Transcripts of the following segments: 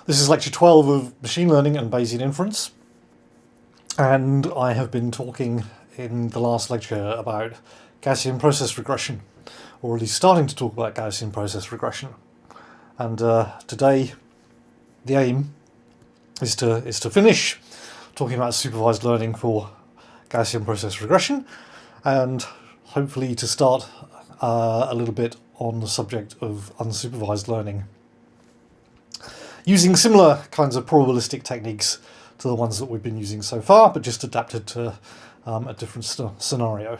This is lecture 12 of Machine Learning and Bayesian Inference, and I have been talking in the last lecture about Gaussian process regression, or at least starting to talk about Gaussian process regression. And today the aim is to finish talking about supervised learning for Gaussian process regression, and hopefully to start a little bit on the subject of unsupervised learning, using similar kinds of probabilistic techniques to the ones that we've been using so far, but just adapted to a different scenario.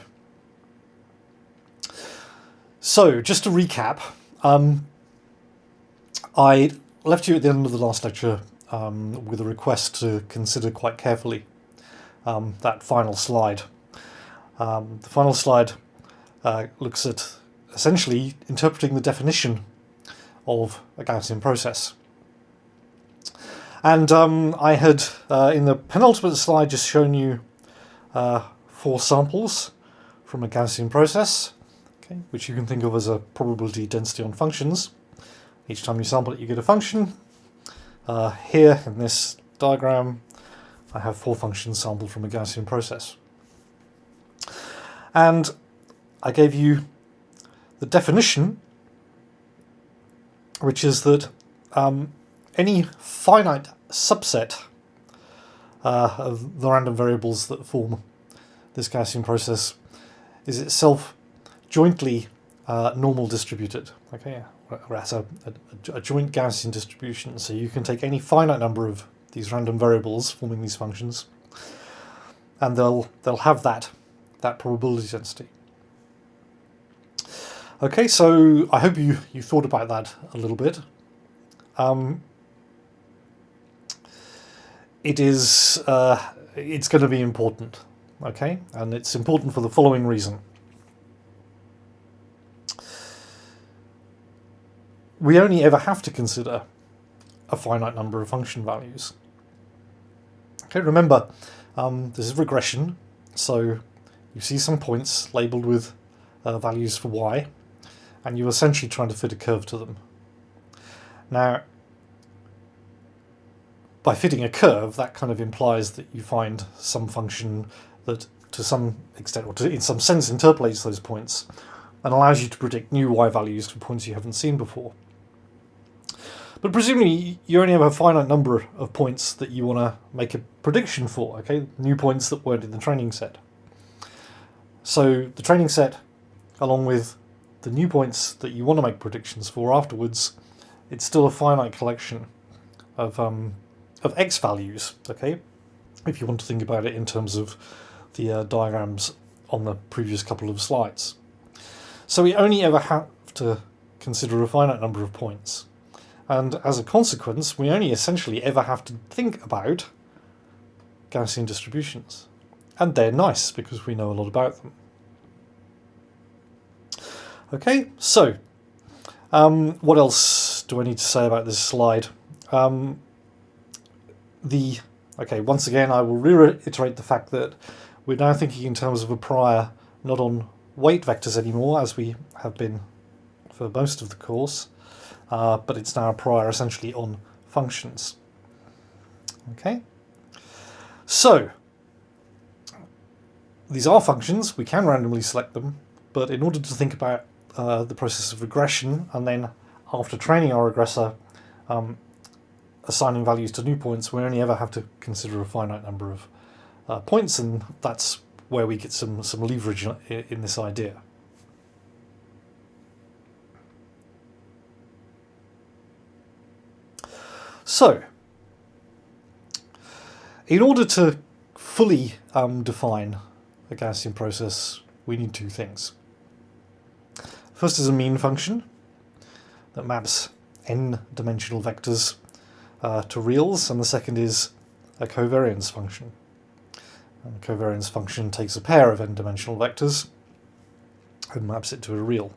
So, just to recap, I left you at the end of the last lecture with a request to consider quite carefully that final slide. The final slide looks at essentially interpreting the definition of a Gaussian process. And I had, in the penultimate slide, just shown you 4 samples from a Gaussian process, okay, which you can think of as a probability density on functions. Each time you sample it, you get a function. Here, in this diagram, I have 4 functions sampled from a Gaussian process. And I gave you the definition, which is that any finite subset of the random variables that form this Gaussian process is itself jointly normal distributed. Okay, or as a joint Gaussian distribution. So you can take any finite number of these random variables forming these functions, and they'll have that probability density. Okay, so I hope you thought about that a little bit. It's going to be important, okay? And it's important for the following reason. We only ever have to consider a finite number of function values. Okay, remember, this is regression, so you see some points labelled with values for y, and you're essentially trying to fit a curve to them. Now, by fitting a curve, that kind of implies that you find some function that to some extent, or in some sense, interpolates those points and allows you to predict new y values for points you haven't seen before. But presumably, you only have a finite number of points that you want to make a prediction for, okay? New points that weren't in the training set. So the training set, along with the new points that you want to make predictions for afterwards, it's still a finite collection of x values, okay? If you want to think about it in terms of the diagrams on the previous couple of slides. So we only ever have to consider a finite number of points. And as a consequence, we only essentially ever have to think about Gaussian distributions. And they're nice because we know a lot about them. Okay, so what else do I need to say about this slide? Once again, I will reiterate the fact that we're now thinking in terms of a prior, not on weight vectors anymore, as we have been for most of the course, but it's now a prior essentially on functions. Okay, so these are functions, we can randomly select them, but in order to think about the process of regression, and then after training our regressor, assigning values to new points, we only ever have to consider a finite number of points, and that's where we get some leverage in this idea. So, in order to fully define a Gaussian process, we need 2 things. First is a mean function that maps n-dimensional vectors to reals, and the second is a covariance function. And the covariance function takes a pair of n-dimensional vectors and maps it to a real.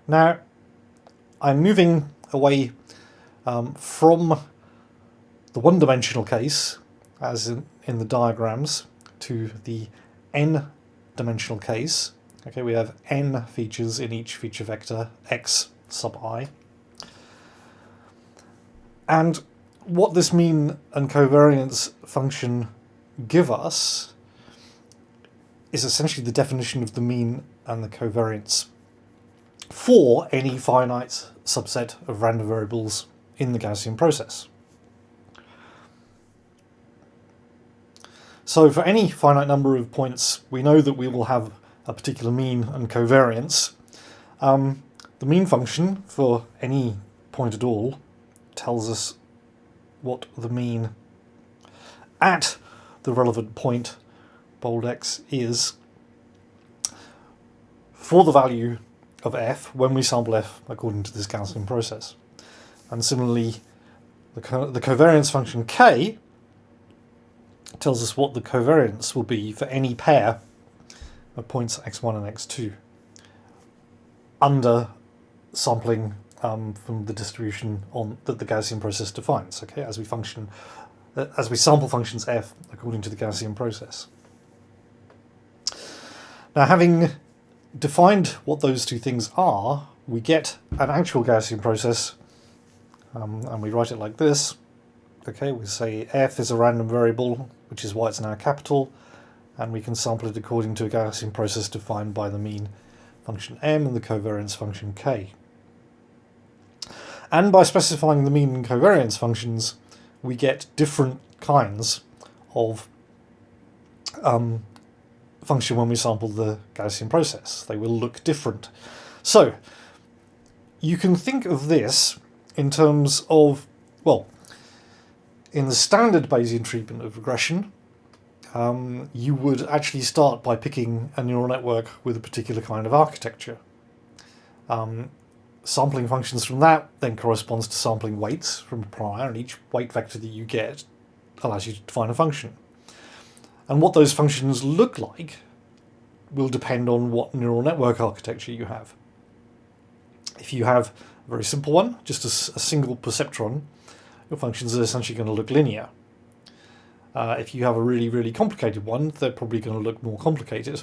Now, I'm moving away from the one-dimensional case, as in the diagrams, to the n-dimensional case. Okay, we have n features in each feature vector, x sub I. And what this mean and covariance function give us is essentially the definition of the mean and the covariance for any finite subset of random variables in the Gaussian process. So for any finite number of points, we know that we will have a particular mean and covariance. The mean function for any point at all tells us what the mean at the relevant point, bold X, is for the value of f when we sample f according to this Gaussian process. And similarly, the covariance function k tells us what the covariance will be for any pair of points x1 and x2 under sampling from the distribution that the Gaussian process defines. Okay, as we sample functions f according to the Gaussian process. Now, having defined what those two things are, we get an actual Gaussian process, and we write it like this. Okay, we say f is a random variable, which is why it's now capital, and we can sample it according to a Gaussian process defined by the mean function m and the covariance function k. And by specifying the mean and covariance functions, we get different kinds of function when we sample the Gaussian process. They will look different. So you can think of this in terms of, well, in the standard Bayesian treatment of regression, you would actually start by picking a neural network with a particular kind of architecture. Sampling functions from that then corresponds to sampling weights from a prior, and each weight vector that you get allows you to define a function. And what those functions look like will depend on what neural network architecture you have. If you have a very simple one, just a single perceptron, your functions are essentially going to look linear. If you have a really, really complicated one, they're probably going to look more complicated.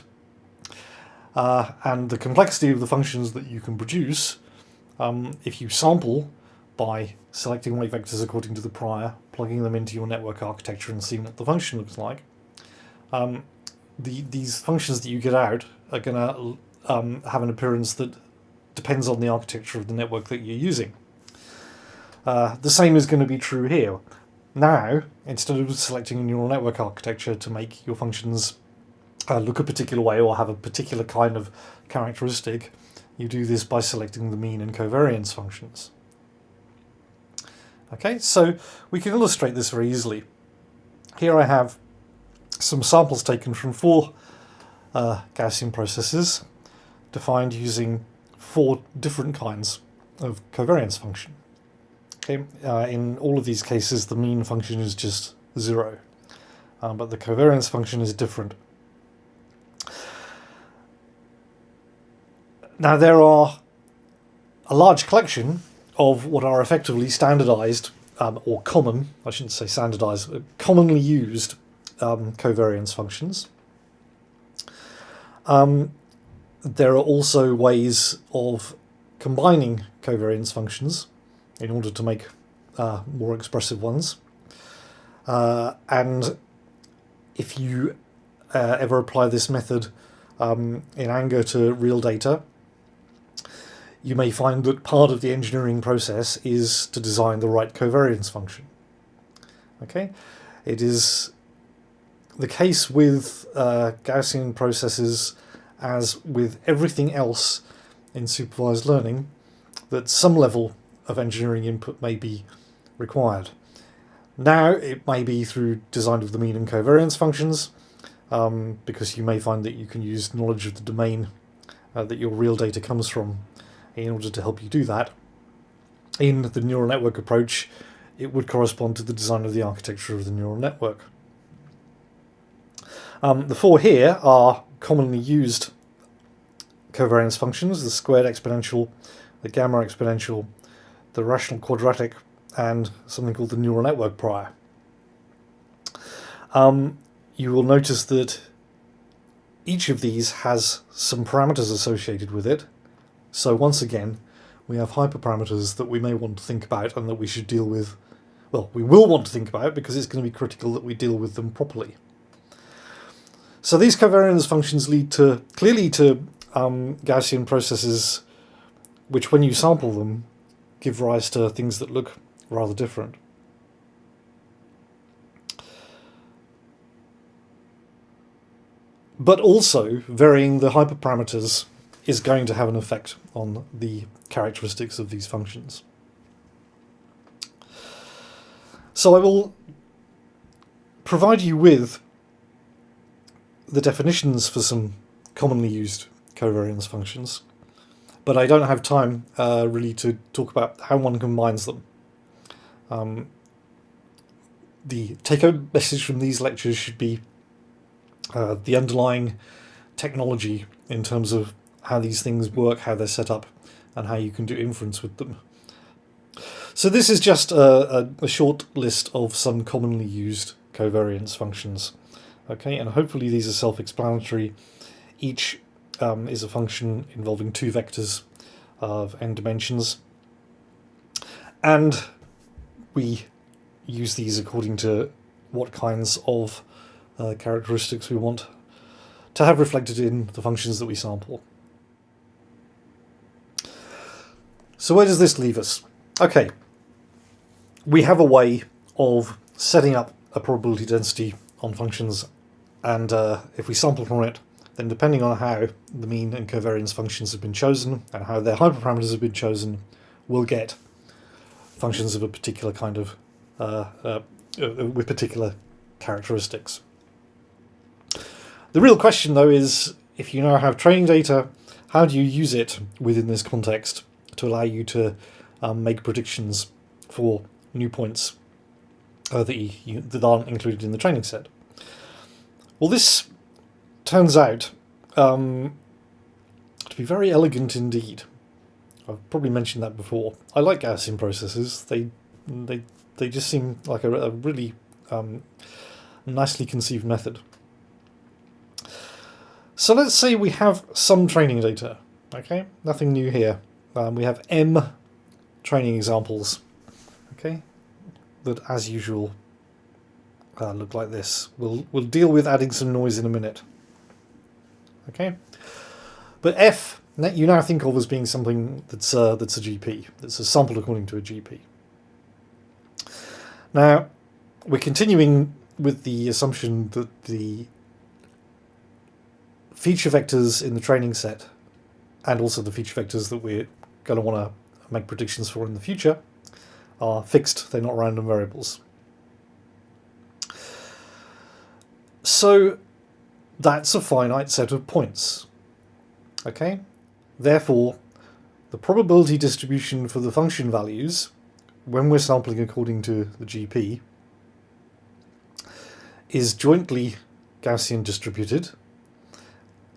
And the complexity of the functions that you can produce, if you sample by selecting weight vectors according to the prior, plugging them into your network architecture and seeing what the function looks like, these functions that you get out are going to have an appearance that depends on the architecture of the network that you're using. The same is going to be true here. Now, instead of selecting a neural network architecture to make your functions look a particular way or have a particular kind of characteristic, you do this by selecting the mean and covariance functions. Okay, so we can illustrate this very easily. Here I have some samples taken from 4 Gaussian processes defined using 4 different kinds of covariance function. Okay, in all of these cases, the mean function is just 0, but the covariance function is different. Now, there are a large collection of what are effectively standardized, or common, I shouldn't say standardized, commonly used covariance functions. There are also ways of combining covariance functions in order to make more expressive ones. And if you ever apply this method in anger to real data, you may find that part of the engineering process is to design the right covariance function. Okay, it is the case with Gaussian processes, as with everything else in supervised learning, that some level of engineering input may be required. Now, it may be through design of the mean and covariance functions, because you may find that you can use knowledge of the domain that your real data comes from in order to help you do that. In the neural network approach, it would correspond to the design of the architecture of the neural network. The 4 here are commonly used covariance functions: the squared exponential, the gamma exponential, the rational quadratic, and something called the neural network prior. You will notice that each of these has some parameters associated with it. So once again, we have hyperparameters that we may want to think about and that we should deal with well, we will want to think about because it's going to be critical that we deal with them properly. So these covariance functions lead clearly to Gaussian processes which, when you sample them, give rise to things that look rather different. But also, varying the hyperparameters is going to have an effect on the characteristics of these functions. So I will provide you with the definitions for some commonly used covariance functions, but I don't have time really to talk about how one combines them. The take-home message from these lectures should be the underlying technology in terms of how these things work, how they're set up, and how you can do inference with them. So this is just a short list of some commonly used covariance functions. Okay, and hopefully these are self-explanatory. Each is a function involving two vectors of n dimensions, and we use these according to what kinds of characteristics we want to have reflected in the functions that we sample. So where does this leave us? Okay, we have a way of setting up a probability density on functions, and if we sample from it, then depending on how the mean and covariance functions have been chosen and how their hyperparameters have been chosen, we'll get functions of a particular kind of with particular characteristics. The real question, though, is if you now have training data, how do you use it within this context to allow you to make predictions for new points that aren't included in the training set? Well, this turns out to be very elegant indeed. I've probably mentioned that before. I like Gaussian processes. They just seem like a really nicely conceived method. So let's say we have some training data. Okay, nothing new here. We have m training examples. Okay, that as usual look like this. We'll deal with adding some noise in a minute. Okay, but f you now think of as being something that's a GP, that's a sample according to a GP. Now we're continuing with the assumption that the feature vectors in the training set, and also the feature vectors that we're going to want to make predictions for in the future, are fixed, they're not random variables. So that's a finite set of points. Okay? Therefore, the probability distribution for the function values, when we're sampling according to the GP, is jointly Gaussian distributed,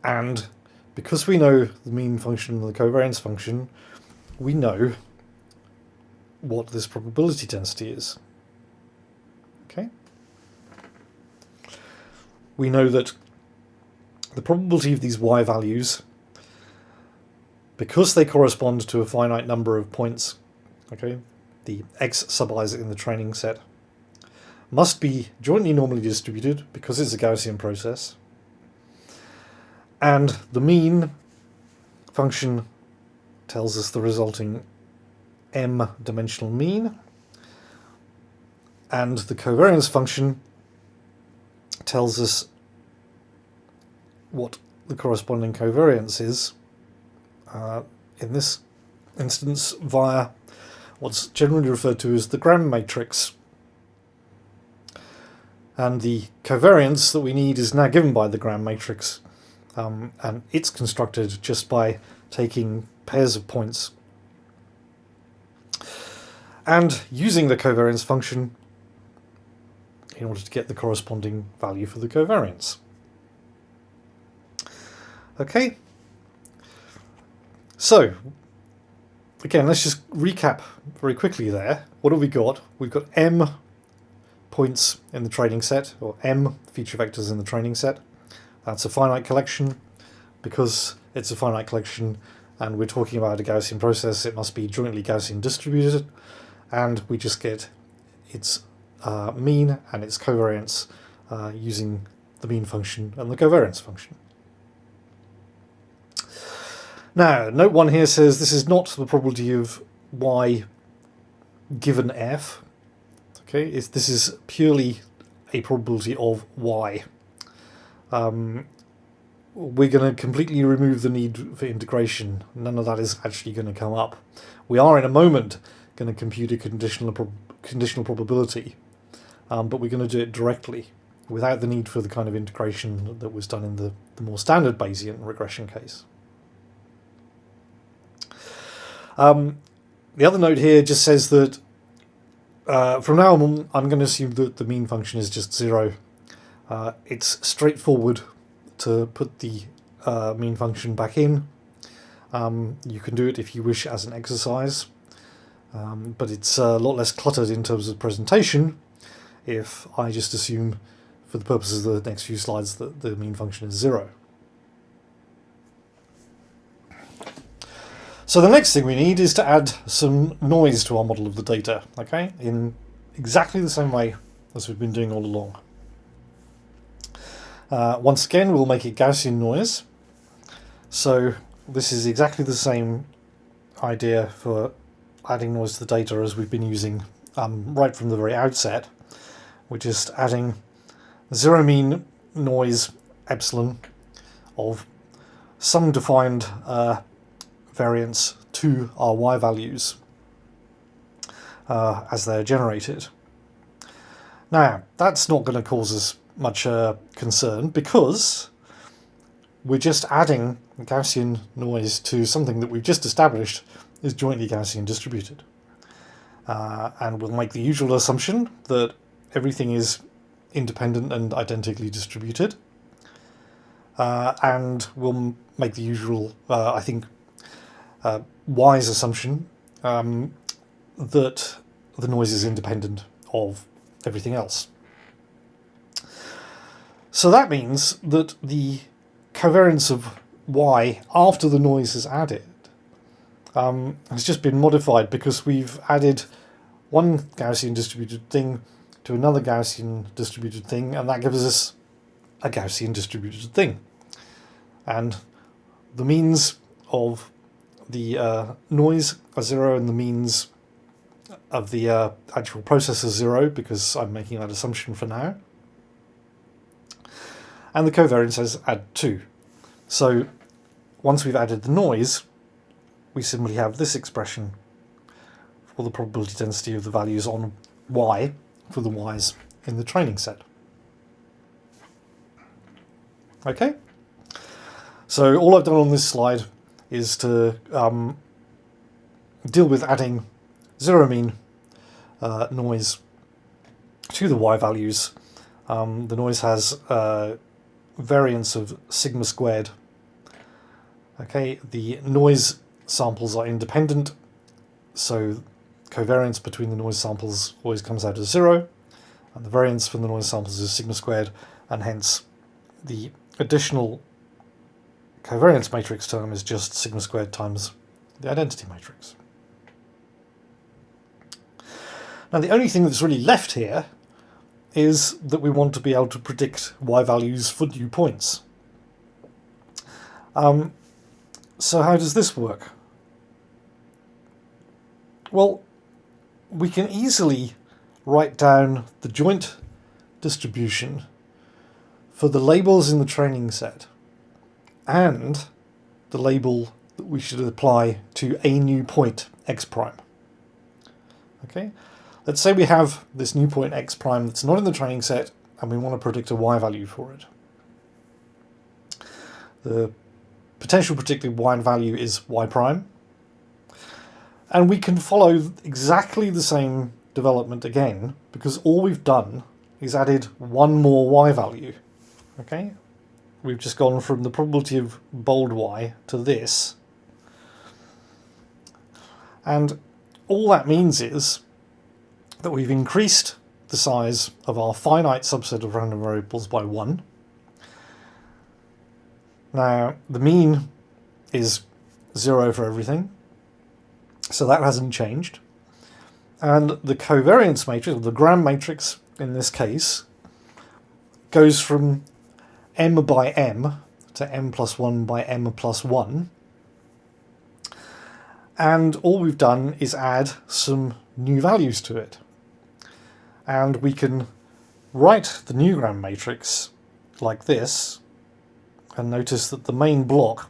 and because we know the mean function and the covariance function, we know what this probability density is. Okay? We know that the probability of these y values, because they correspond to a finite number of points, okay, the x sub i's in the training set, must be jointly normally distributed because it's a Gaussian process, and the mean function tells us the resulting m-dimensional mean, and the covariance function tells us what the corresponding covariance is, in this instance via what's generally referred to as the Gram matrix. And the covariance that we need is now given by the Gram matrix, and it's constructed just by taking pairs of points and using the covariance function in order to get the corresponding value for the covariance. Okay, so again, let's just recap very quickly there. What have we got? We've got m points in the training set, or m feature vectors in the training set. That's a finite collection. Because it's a finite collection and we're talking about a Gaussian process, it must be jointly Gaussian distributed, and we just get its mean and its covariance using the mean function and the covariance function. Now, note 1 here says this is not the probability of y given f. Okay, this is purely a probability of y. We're going to completely remove the need for integration. None of that is actually going to come up. We are in a moment going to compute a conditional probability, but we're going to do it directly without the need for the kind of integration that was done in the more standard Bayesian regression case. The other note here just says that from now on, I'm going to assume that the mean function is just 0. It's straightforward to put the mean function back in. You can do it if you wish as an exercise, but it's a lot less cluttered in terms of presentation if I just assume, for the purposes of the next few slides, that the mean function is 0. So the next thing we need is to add some noise to our model of the data, okay, in exactly the same way as we've been doing all along. Once again, we'll make it Gaussian noise. So this is exactly the same idea for adding noise to the data as we've been using right from the very outset. We're just adding zero mean noise epsilon of some defined variance to our y values as they're generated. Now, that's not going to cause us much concern because we're just adding Gaussian noise to something that we've just established is jointly Gaussian distributed. And we'll make the usual assumption that everything is independent and identically distributed. And we'll make the usual, I think, wise assumption that the noise is independent of everything else. So that means that the covariance of y after the noise is added has just been modified because we've added one Gaussian distributed thing to another Gaussian distributed thing, and that gives us a Gaussian distributed thing. And the means of the noise are 0 and the means of the actual process is 0 because I'm making that assumption for now. And the covariance says add 2. So once we've added the noise, we simply have this expression for the probability density of the values on y for the y's in the training set. Okay? So all I've done on this slide is to deal with adding zero mean noise to the y values. The noise has variance of sigma squared. Okay, the noise samples are independent, so covariance between the noise samples always comes out as 0, and the variance from the noise samples is sigma squared, and hence the additional covariance matrix term is just sigma squared times the identity matrix. Now the only thing that's really left here is that we want to be able to predict y values for new points. So how does this work? Well, we can easily write down the joint distribution for the labels in the training set and the label that we should apply to a new point x prime. Okay, let's say we have this new point x prime that's not in the training set and we want to predict a y value for it. The potential predicted y value is y prime, and we can follow exactly the same development again because all we've done is added one more y value. Okay, we've just gone from the probability of bold y to this, and all that means is that we've increased the size of our finite subset of random variables by 1. Now the mean is 0 for everything, so that hasn't changed, And the covariance matrix, or the gram matrix in this case, goes from m by m to m plus 1 by m plus 1. And all we've done is add some new values to it. And we can write the new gram matrix like this, and notice that the main block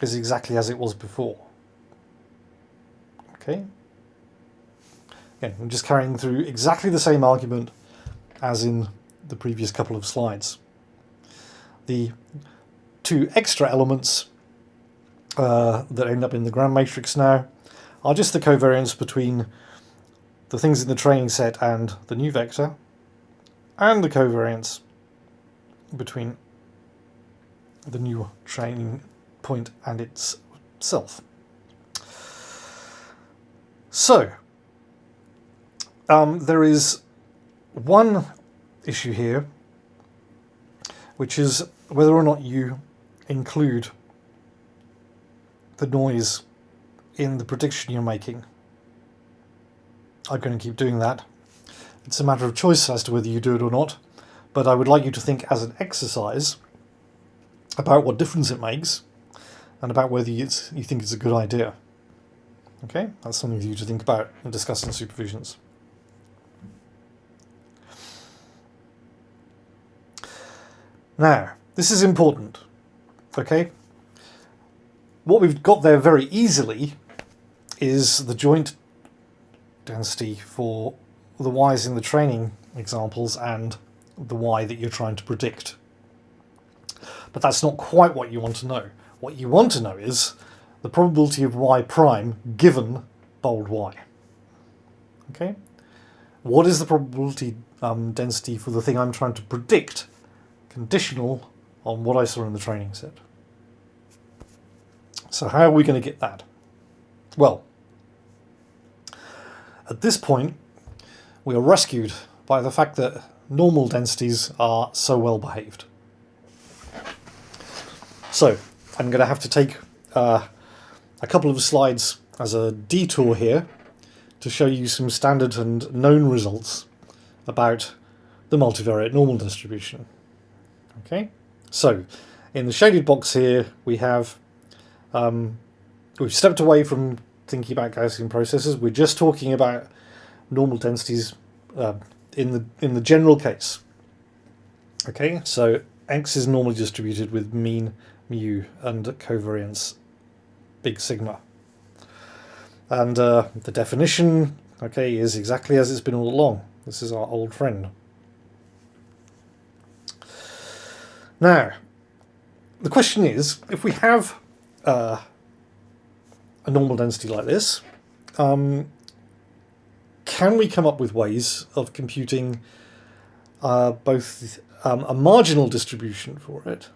is exactly as it was before. Okay. Again, I'm just carrying through exactly the same argument as in the previous couple of slides. The two extra elements that end up in the gram matrix now are just the covariance between the things in the training set and the new vector, and the covariance between the new training point and itself. So, there is one issue here, which is whether or not you include the noise in the prediction you're making. I'm going to keep doing that. It's a matter of choice as to whether you do it or not, but I would like you to think as an exercise about what difference it makes and about whether you think it's a good idea. Okay, that's something for you to think about and discuss in supervisions. Now, this is important, okay? What we've got there very easily is the joint density for the y's in the training examples and the y that you're trying to predict. But that's not quite what you want to know. What you want to know is the probability of y prime given bold y. Okay? What is the probability density for the thing I'm trying to predict, conditional on what I saw in the training set? So how are we going to get that? Well, at this point, we are rescued by the fact that normal densities are so well behaved. So I'm going to have to take a couple of slides as a detour here to show you some standard and known results about the multivariate normal distribution. Okay, so in the shaded box here we have we've stepped away from thinking about Gaussian processes. We're just talking about normal densities in the general case. Okay, so X is normally distributed with mean mu and covariance big sigma. And the definition, okay, is exactly as it's been all along. This is our old friend. Now, the question is, if we have a normal density like this, can we come up with ways of computing both a marginal distribution for it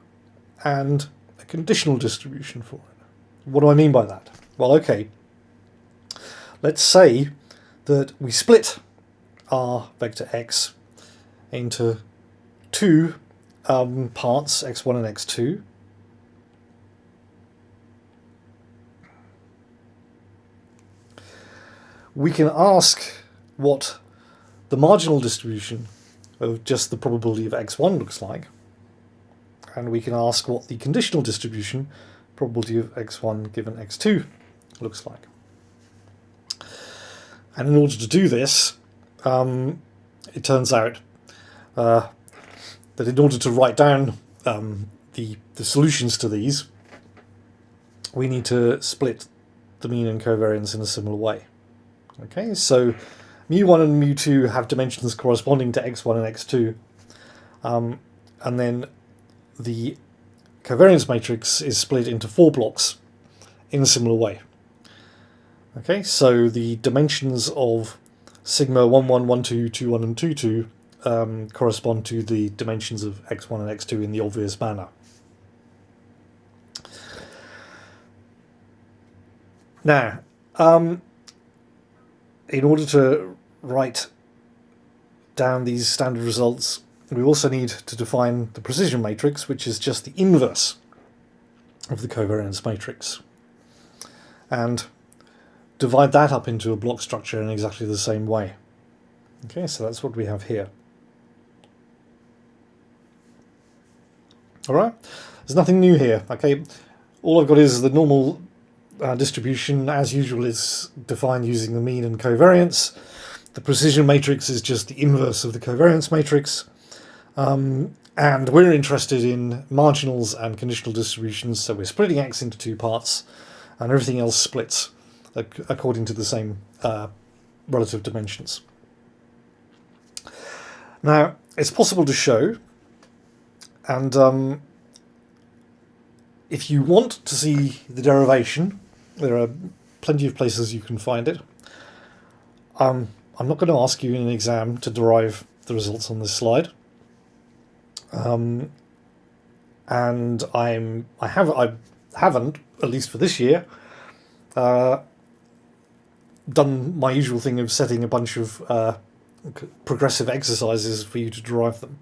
and a conditional distribution for it? What do I mean by that? Well, okay, let's say that we split our vector x into two parts, x1 and x2. We can ask what the marginal distribution of just the probability of x1 looks like, and we can ask what the conditional distribution, probability of x1 given x2, looks like. And in order to do this, it turns out that in order to write down the solutions to these, we need to split the mean and covariance in a similar way. Okay, so mu1 and mu2 have dimensions corresponding to x1 and x2, and then the covariance matrix is split into 4 blocks in a similar way. Okay, so the dimensions of sigma 1, 1, 1, 2, 2, 1 and 2, 2 correspond to the dimensions of x1 and x2 in the obvious manner. Now, in order to write down these standard results, we also need to define the precision matrix, which is just the inverse of the covariance matrix. And divide that up into a block structure in exactly the same way. Okay, so that's what we have here. All right, there's nothing new here. Okay, all I've got is the normal distribution, as usual, is defined using the mean and covariance. The precision matrix is just the inverse of the covariance matrix. And we're interested in marginals and conditional distributions, so we're splitting X into two parts, and everything else splits according to the same relative dimensions. Now, it's possible to show, and if you want to see the derivation, there are plenty of places you can find it. I'm not going to ask you in an exam to derive the results on this slide. And I haven't, at least for this year, done my usual thing of setting a bunch of progressive exercises for you to derive them.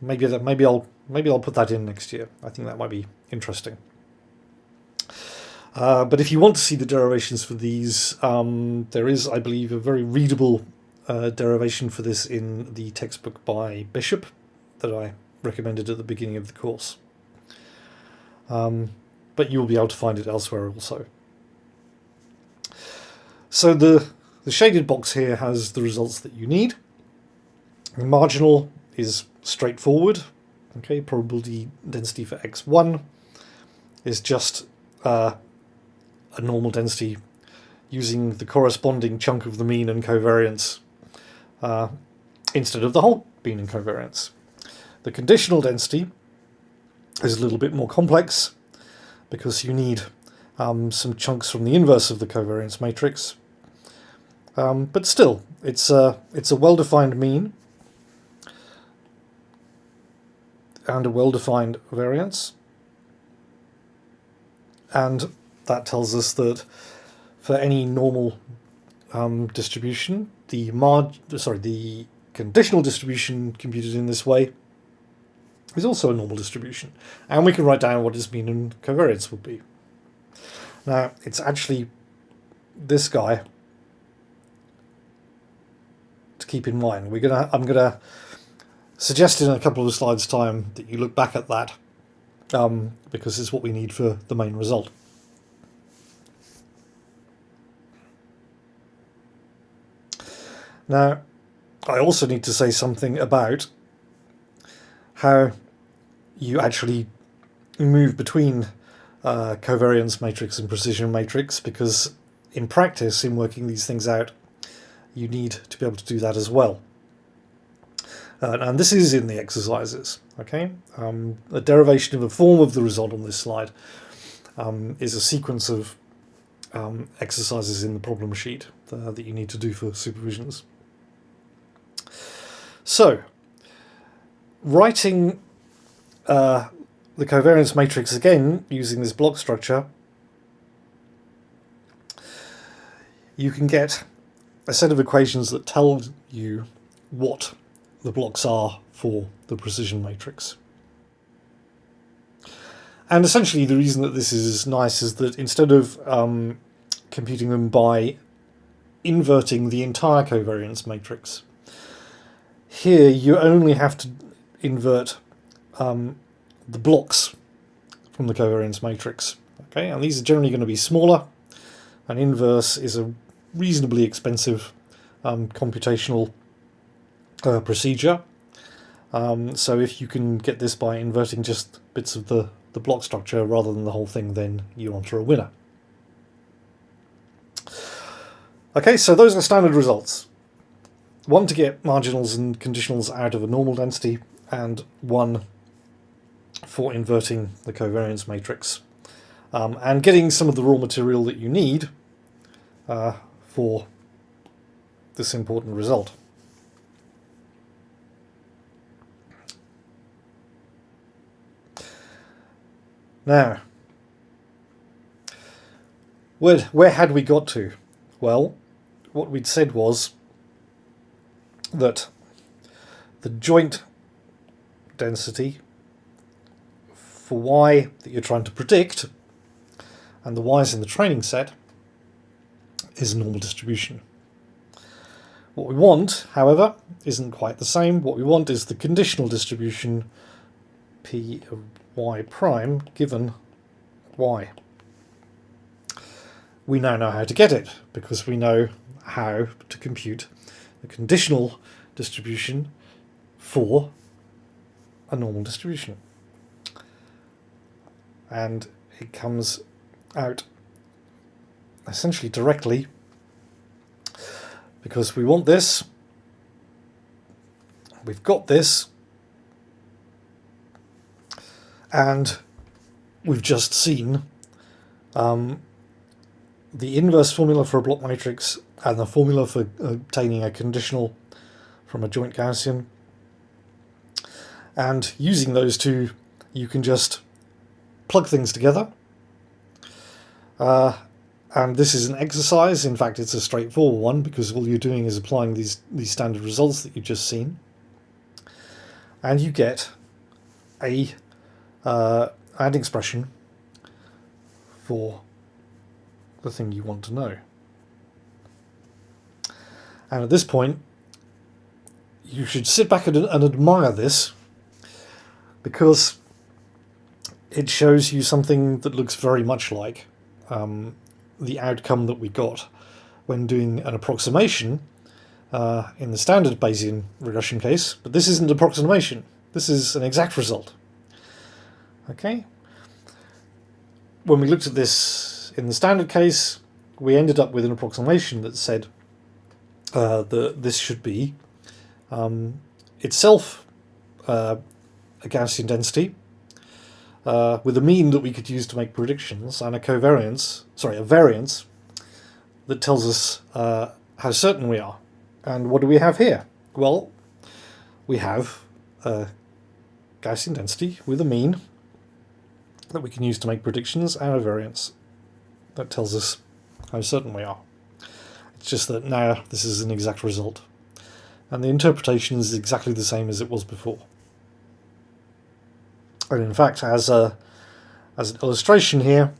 Maybe I'll put that in next year. I think that might be interesting. But if you want to see the derivations for these, there is, I believe, a very readable derivation for this in the textbook by Bishop that I recommended at the beginning of the course. But you'll be able to find it elsewhere also. So the shaded box here has the results that you need. The marginal is straightforward. Okay, probability density for x1 is just a normal density using the corresponding chunk of the mean and covariance instead of the whole mean and covariance. The conditional density is a little bit more complex because you need some chunks from the inverse of the covariance matrix. But still, it's a well-defined mean and a well-defined variance. And that tells us that for any normal distribution, the conditional distribution computed in this way is also a normal distribution. And we can write down what its mean and covariance would be. Now, it's actually this guy to keep in mind. I'm gonna suggest in a couple of slides' time that you look back at that because it's what we need for the main result. Now, I also need to say something about how you actually move between covariance matrix and precision matrix, because in practice, in working these things out, you need to be able to do that as well. And this is in the exercises, okay? A derivation of a form of the result on this slide is a sequence of exercises in the problem sheet that you need to do for supervisions. So, writing the covariance matrix again using this block structure, you can get a set of equations that tell you what the blocks are for the precision matrix. And essentially the reason that this is nice is that instead of computing them by inverting the entire covariance matrix, here you only have to invert the blocks from the covariance matrix. Okay, and these are generally going to be smaller. An inverse is a reasonably expensive computational procedure. So if you can get this by inverting just bits of the block structure rather than the whole thing, then you're onto a winner. Okay, so those are standard results. One to get marginals and conditionals out of a normal density, and one for inverting the covariance matrix. And getting some of the raw material that you need for this important result. Now, where had we got to? Well, what we'd said was that the joint density for y that you're trying to predict, and the y's in the training set, is a normal distribution. What we want, however, isn't quite the same. What we want is the conditional distribution p of y prime given y. We now know how to get it, because we know how to compute the conditional distribution for a normal distribution. And it comes out essentially directly, because we want this, we've got this, and we've just seen the inverse formula for a block matrix and the formula for obtaining a conditional from a joint Gaussian. And using those two, you can just plug things together. And this is an exercise. In fact, it's a straightforward one, because all you're doing is applying these standard results that you've just seen. And you get an expression for the thing you want to know. And at this point, you should sit back and admire this, because it shows you something that looks very much like the outcome that we got when doing an approximation in the standard Bayesian regression case. But this isn't an approximation. This is an exact result. Okay? When we looked at this in the standard case, we ended up with an approximation that said that this should be itself a Gaussian density with a mean that we could use to make predictions, and a variance that tells us how certain we are. And what do we have here? Well, we have a Gaussian density with a mean that we can use to make predictions, and a variance that tells us how certain we are. It's just that now this is an exact result, and the interpretation is exactly the same as it was before. And in fact, as an illustration here,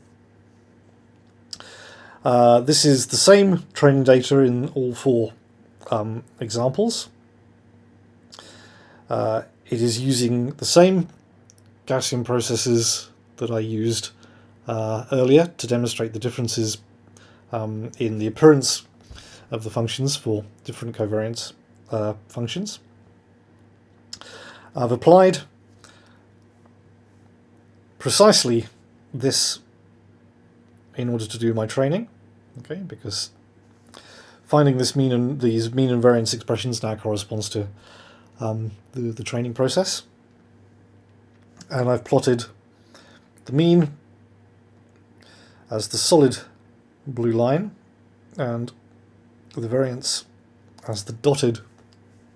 this is the same training data in all four examples. It is using the same Gaussian processes that I used earlier to demonstrate the differences in the appearance of the functions for different covariance functions. I've applied precisely this in order to do my training, okay, because finding these mean and variance expressions now corresponds to the training process. And I've plotted the mean as the solid blue line and the variance as the dotted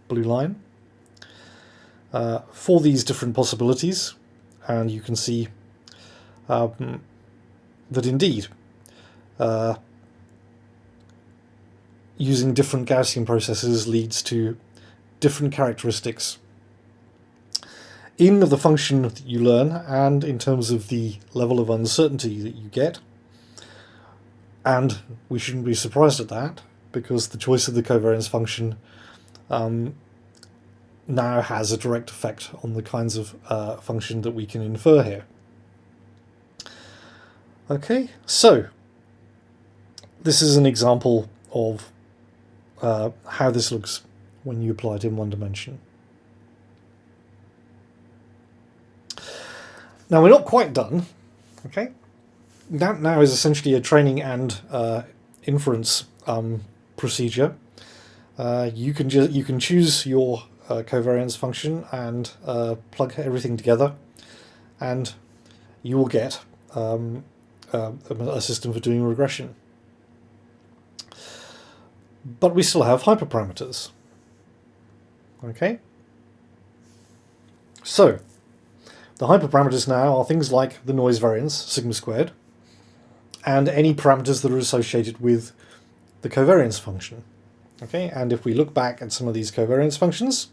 blue line for these different possibilities. And you can see that indeed using different Gaussian processes leads to different characteristics in the function that you learn, and in terms of the level of uncertainty that you get. And we shouldn't be surprised at that, because the choice of the covariance function now has a direct effect on the kinds of function that we can infer here. Okay, so this is an example of how this looks when you apply it in one dimension. Now, we're not quite done. Okay, that now is essentially a training and inference procedure. You can choose your covariance function and plug everything together, and you will get a system for doing regression. But we still have hyperparameters. Okay, so the hyperparameters now are things like the noise variance, sigma squared, and any parameters that are associated with the covariance function. Okay, and if we look back at some of these covariance functions,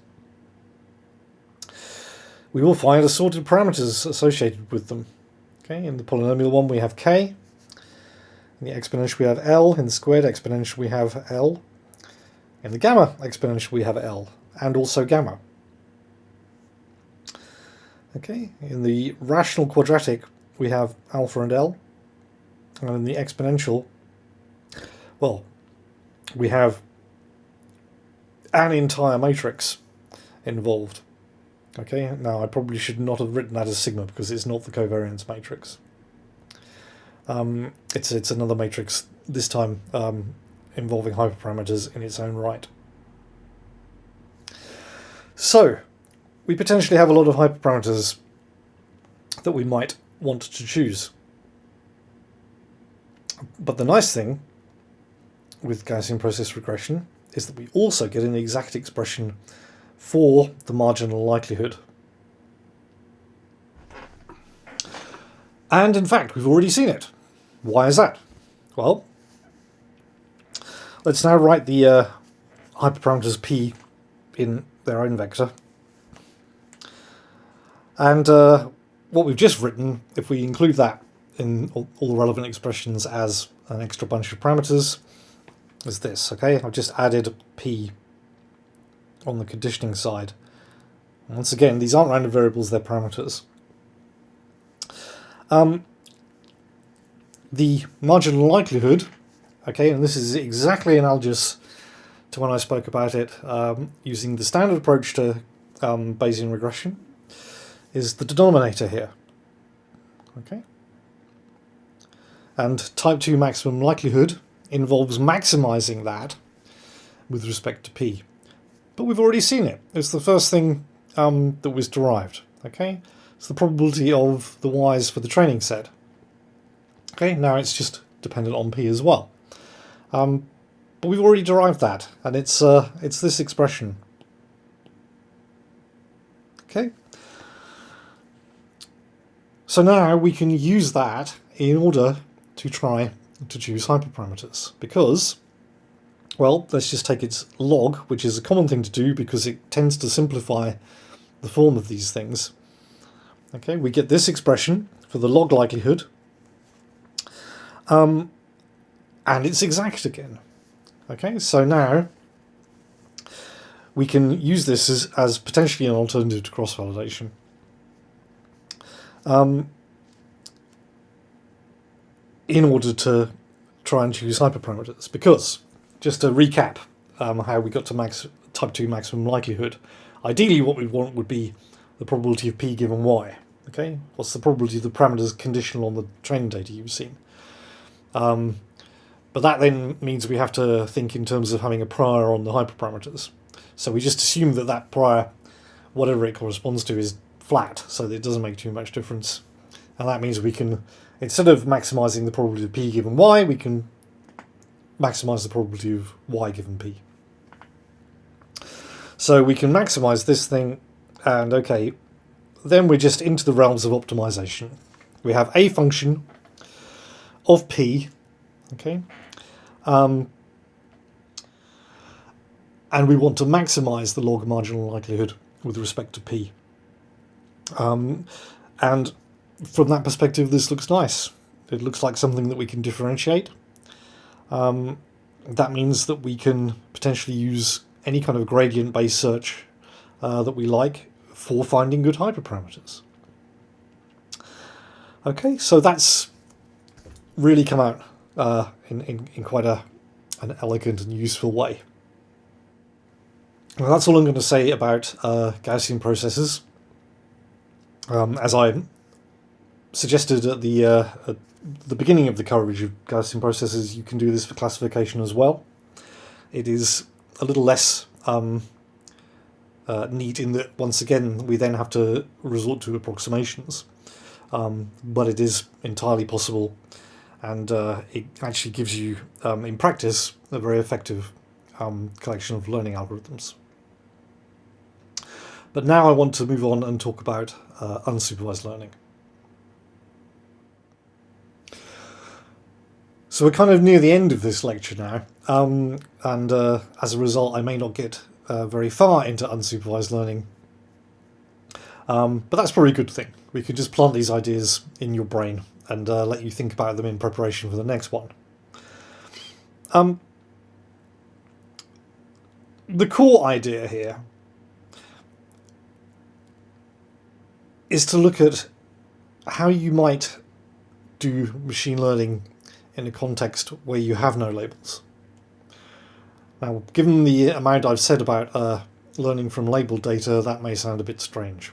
we will find assorted parameters associated with them. Okay, in the polynomial one we have k, In the exponential we have L, in the squared exponential we have L, in the gamma exponential we have L, and also gamma. Okay, in the rational quadratic we have alpha and L, and in the exponential, well, we have an entire matrix involved. Okay, now I probably should not have written that as sigma because it's not the covariance matrix. It's another matrix, this time involving hyperparameters in its own right. So, we potentially have a lot of hyperparameters that we might want to choose. But the nice thing with Gaussian process regression is that we also get an exact expression for the marginal likelihood. And in fact, we've already seen it. Why is that? Well, let's now write the hyperparameters p in their own vector. And what we've just written, if we include that in all the relevant expressions as an extra bunch of parameters, is this, okay? I've just added p on the conditioning side. And once again, these aren't random variables, they're parameters. The marginal likelihood, okay, and this is exactly analogous to when I spoke about it using the standard approach to Bayesian regression, is the denominator here. Okay, and type 2 maximum likelihood involves maximizing that with respect to p. But we've already seen it. It's the first thing that was derived. Okay, it's the probability of the y's for the training set. Okay, now it's just dependent on p as well. But we've already derived that, and it's this expression. Okay. So now we can use that in order to try to choose hyperparameters, because, well, let's just take its log, which is a common thing to do because it tends to simplify the form of these things. Okay, we get this expression for the log likelihood, and it's exact again. Okay, so now we can use this as potentially an alternative to cross-validation. In order to try and choose hyperparameters, because, just to recap how we got to type 2 maximum likelihood, ideally what we want would be the probability of p given y. Okay, what's the probability of the parameters conditional on the training data you've seen? But that then means we have to think in terms of having a prior on the hyperparameters. So we just assume that that prior, whatever it corresponds to, is flat, so that it doesn't make too much difference. And that means we can, instead of maximising the probability of p given y, we can maximise the probability of y given p. So we can maximise this thing, and okay, then we're just into the realms of optimization. We have a function of p, okay, and we want to maximise the log marginal likelihood with respect to p. And from that perspective, this looks nice. It looks like something that we can differentiate. That means that we can potentially use any kind of gradient-based search that we like for finding good hyperparameters. Okay, so that's really come out in quite an elegant and useful way. Well, that's all I'm going to say about Gaussian processes. As I suggested at the beginning of the coverage of Gaussian processes, you can do this for classification as well. It is a little less neat in that, once again, we then have to resort to approximations. But it is entirely possible, and it actually gives you, in practice, a very effective collection of learning algorithms. But now I want to move on and talk about unsupervised learning. So we're kind of near the end of this lecture now, and as a result I may not get very far into unsupervised learning, but that's probably a good thing. We can just plant these ideas in your brain and let you think about them in preparation for the next one. the core idea here is to look at how you might do machine learning in a context where you have no labels. Now, given the amount I've said about learning from labeled data, that may sound a bit strange.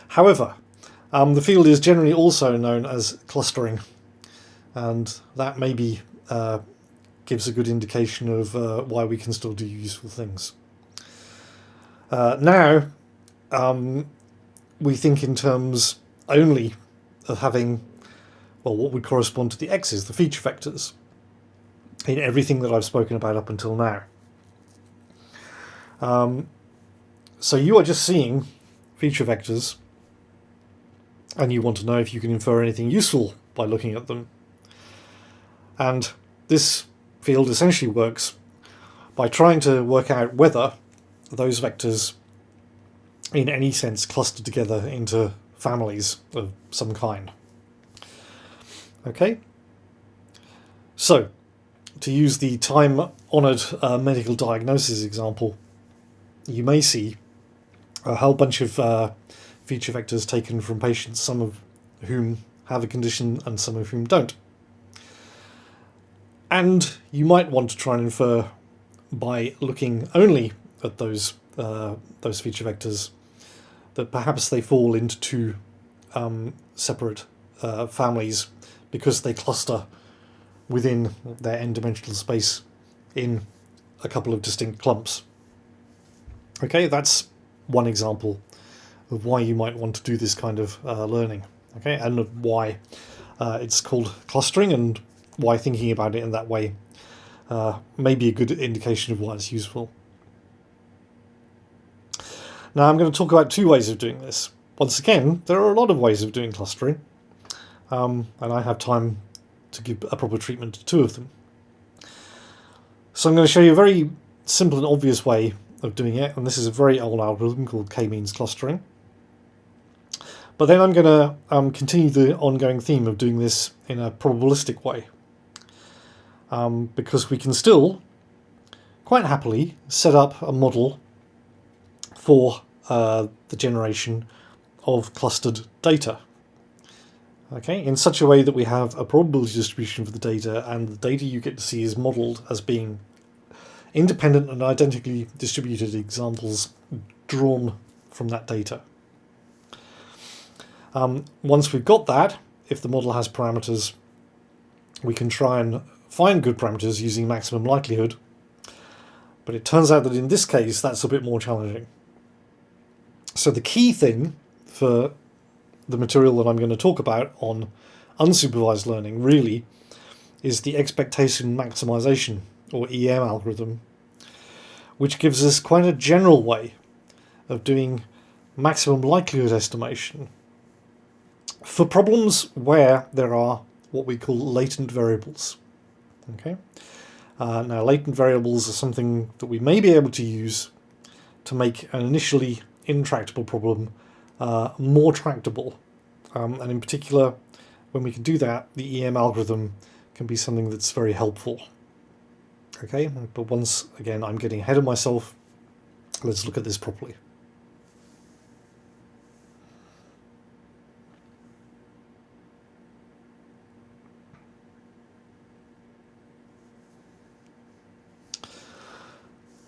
However, the field is generally also known as clustering, and that maybe gives a good indication of why we can still do useful things. Now, we think in terms only of having, well, what would correspond to the x's, the feature vectors, in everything that I've spoken about up until now. So you are just seeing feature vectors, and you want to know if you can infer anything useful by looking at them. And this field essentially works by trying to work out whether those vectors in any sense cluster together into families of some kind. Okay? So, to use the time-honoured medical diagnosis example, you may see a whole bunch of feature vectors taken from patients, some of whom have a condition and some of whom don't. And you might want to try and infer by looking only at those feature vectors that perhaps they fall into two separate families because they cluster within their n-dimensional space in a couple of distinct clumps. Okay, that's one example of why you might want to do this kind of learning. Okay, and why it's called clustering, and why thinking about it in that way may be a good indication of why it's useful. Now I'm going to talk about two ways of doing this. Once again, there are a lot of ways of doing clustering, and I have time to give a proper treatment to two of them. So I'm going to show you a very simple and obvious way of doing it, and this is a very old algorithm called k-means clustering. But then I'm going to continue the ongoing theme of doing this in a probabilistic way, because we can still quite happily set up a model for the generation of clustered data. Okay, in such a way that we have a probability distribution for the data, and the data you get to see is modelled as being independent and identically distributed examples drawn from that data. Once we've got that, if the model has parameters, we can try and find good parameters using maximum likelihood, but it turns out that in this case that's a bit more challenging. So the key thing for the material that I'm going to talk about on unsupervised learning really is the expectation maximization, or EM algorithm, which gives us quite a general way of doing maximum likelihood estimation for problems where there are what we call latent variables. Okay. Now latent variables are something that we may be able to use to make an initially intractable problem more tractable, and in particular when we can do that, the EM algorithm can be something that's very helpful. Okay, but once again I'm getting ahead of myself. Let's look at this properly.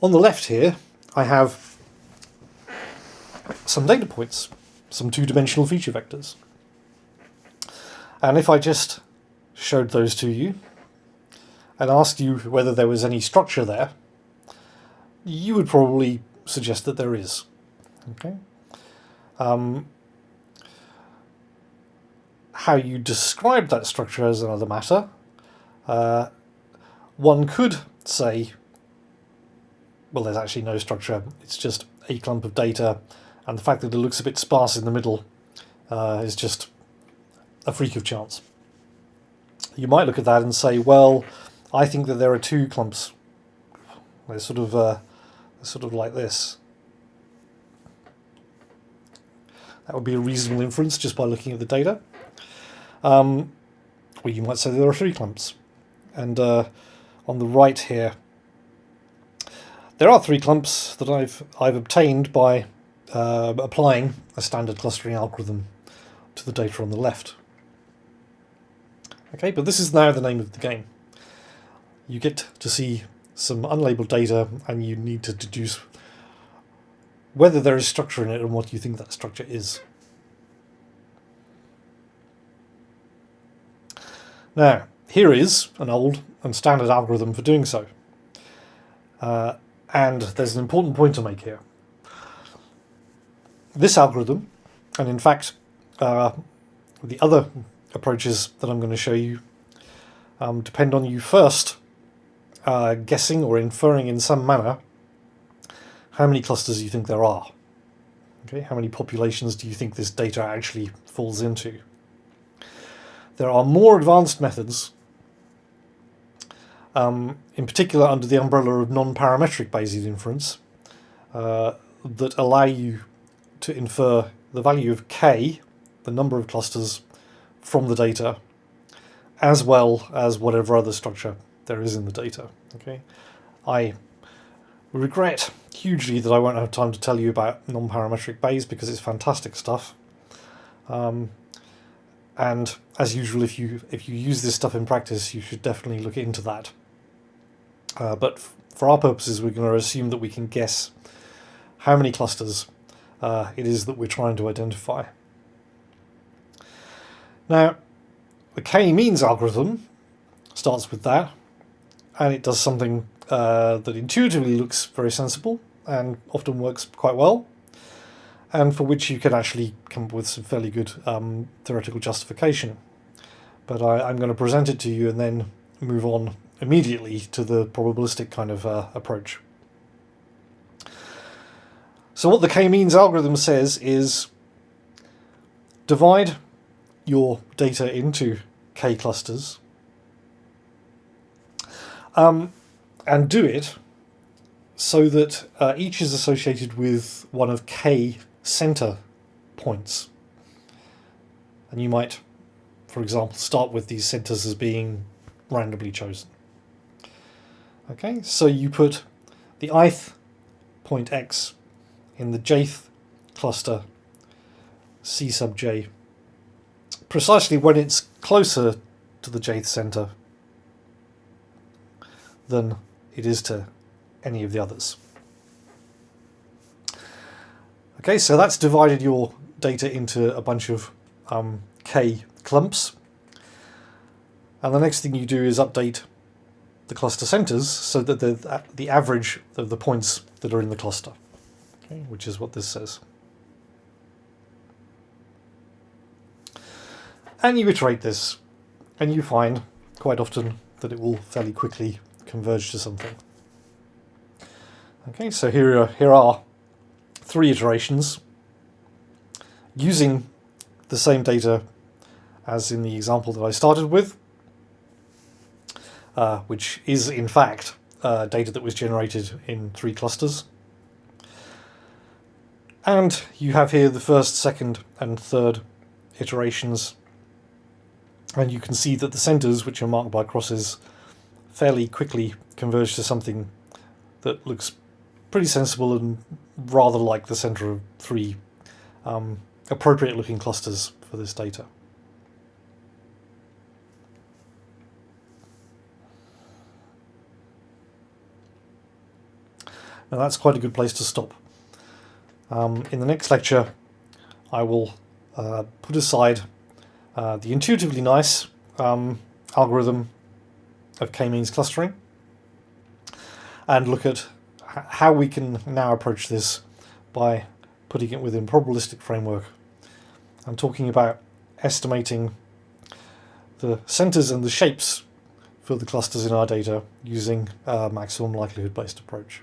On the left here I have some data points, some two-dimensional feature vectors. And if I just showed those to you and asked you whether there was any structure there, you would probably suggest that there is. Okay. How you describe that structure is another matter. One could say, well, there's actually no structure, it's just a clump of data, and the fact that it looks a bit sparse in the middle is just a freak of chance. You might look at that and say, well, I think that there are two clumps. They're sort of like this. That would be a reasonable inference just by looking at the data. Or you might say there are three clumps. And on the right here, there are 3 clumps that I've obtained by applying a standard clustering algorithm to the data on the left. Okay, but this is now the name of the game. You get to see some unlabeled data, and you need to deduce whether there is structure in it and what you think that structure is. Now, here is an old and standard algorithm for doing so. And there's an important point to make here. This algorithm, and in fact the other approaches that I'm going to show you, depend on you first guessing or inferring in some manner how many clusters you think there are. Okay, how many populations do you think this data actually falls into? There are more advanced methods, in particular under the umbrella of non-parametric Bayesian inference, that allow you to infer the value of k, the number of clusters, from the data, as well as whatever other structure there is in the data. Okay, I regret hugely that I won't have time to tell you about non-parametric Bayes because it's fantastic stuff. And as usual, if you use this stuff in practice, you should definitely look into that. But for our purposes, we're going to assume that we can guess how many clusters it is that we're trying to identify. Now, the k-means algorithm starts with that, and it does something that intuitively looks very sensible and often works quite well, and for which you can actually come up with some fairly good theoretical justification. But I'm going to present it to you and then move on immediately to the probabilistic kind of approach. So what the k-means algorithm says is divide your data into k clusters, and do it so that each is associated with one of k center points. And you might, for example, start with these centers as being randomly chosen. Okay, so you put the ith point x in the jth cluster C sub j, precisely when it's closer to the jth center than it is to any of the others. Okay, so that's divided your data into a bunch of k clumps. And the next thing you do is update the cluster centers so that the average of the points that are in the cluster, okay, which is what this says. And you iterate this, and you find quite often that it will fairly quickly converge to something. Okay, so here are 3 iterations using the same data as in the example that I started with, which is in fact data that was generated in 3 clusters. And you have here the first, second, and third iterations, and you can see that the centers, which are marked by crosses, fairly quickly converge to something that looks pretty sensible and rather like the center of 3 appropriate looking clusters for this data. Now that's quite a good place to stop. In the next lecture, I will put aside the intuitively nice algorithm of k-means clustering and look at how we can now approach this by putting it within probabilistic framework and talking about estimating the centers and the shapes for the clusters in our data using a maximum likelihood based approach.